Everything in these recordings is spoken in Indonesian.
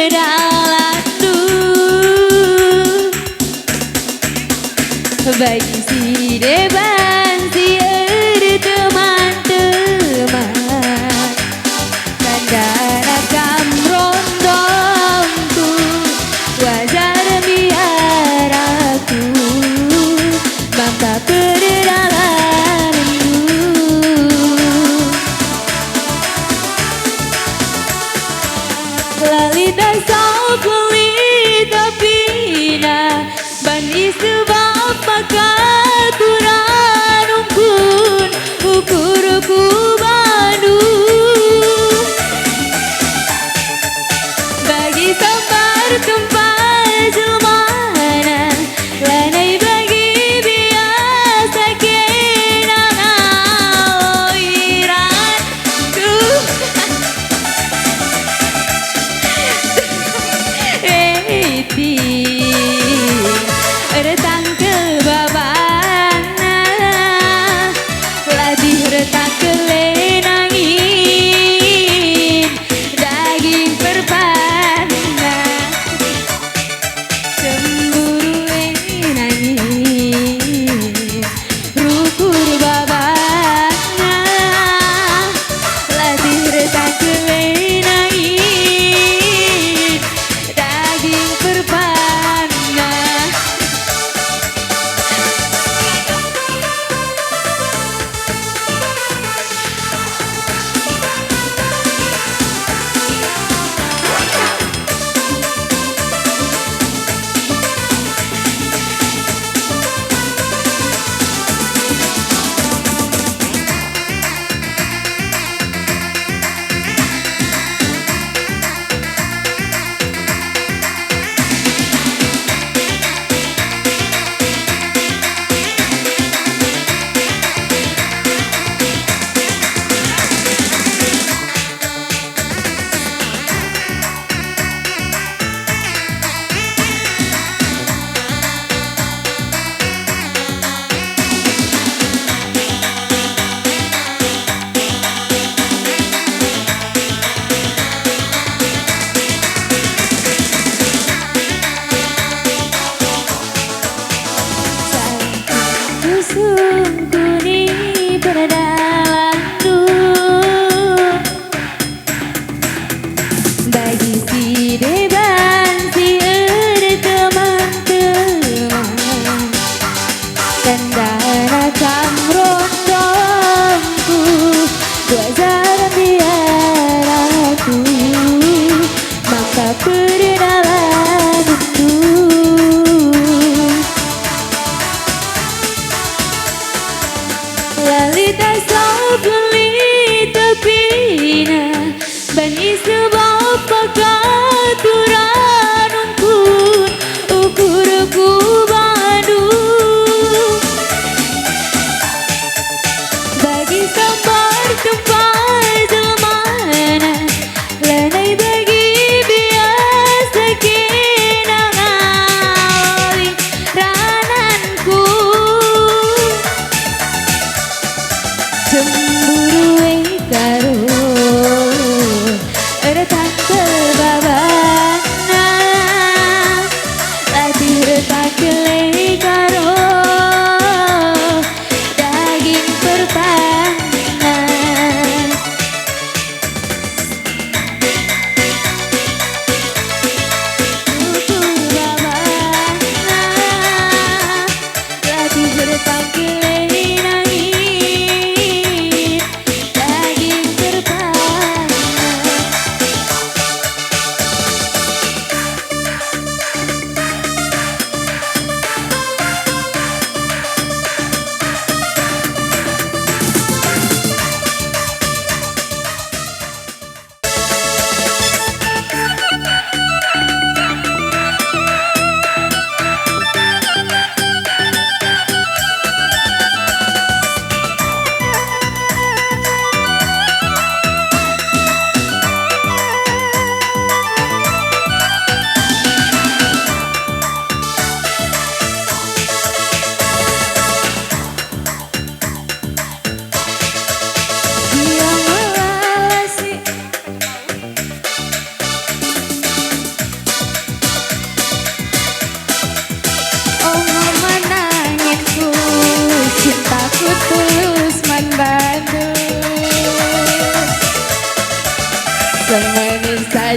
berdalandu bagi si depan si teman-teman kandana kam rondongku wajar biar aku bangga berdalandu lalita sau kulita pina bani sebab makan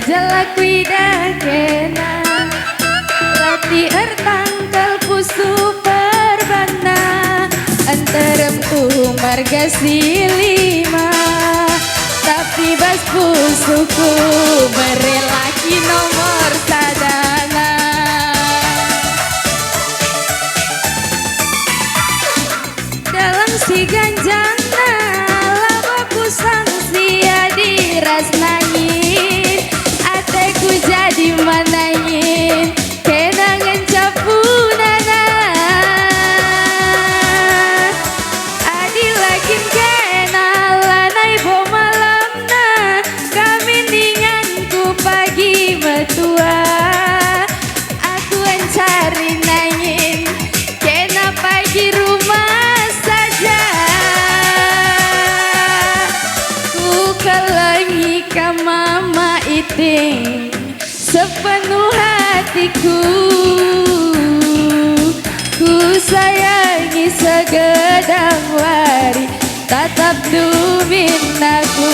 jelek widah kena lati tangkal pusu perbana antarem tuh marga silima tapi bas pusuku berelaki nomor sadana dalam si ganjana laba pusang sia diras nangin ateku jadi manain kenangan capunana adil lakin kenalanai bo malamna kami ninganku pagi metua aku cari nangin kena pagi rumah saja ku kelangi ka mama iting sepenuh hatiku ku sayangi segedang wari tatap dumin aku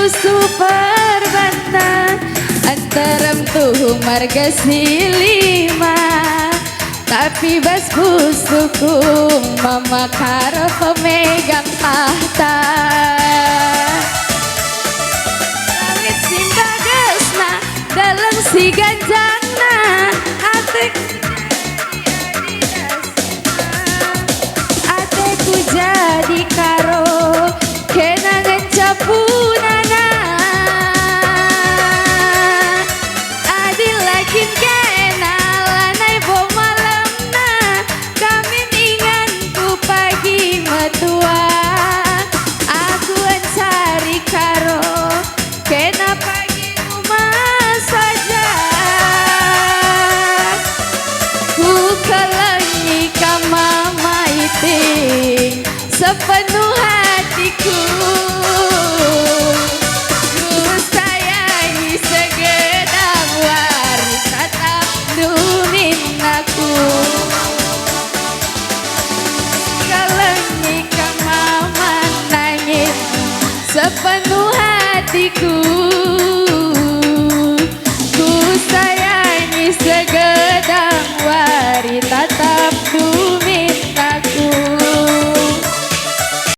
super banta antarem tuh marga silima tapi bas pusuku mama karo pemegang tahta langit simbagesna dalam si ganjana ateku jadi karo kenangan capunana adil lakin kenalanai bo malamna kami ninganku pagi metua aku cari karo kena pagi rumah saja ku kelangi ka mama iting sepenuh hatiku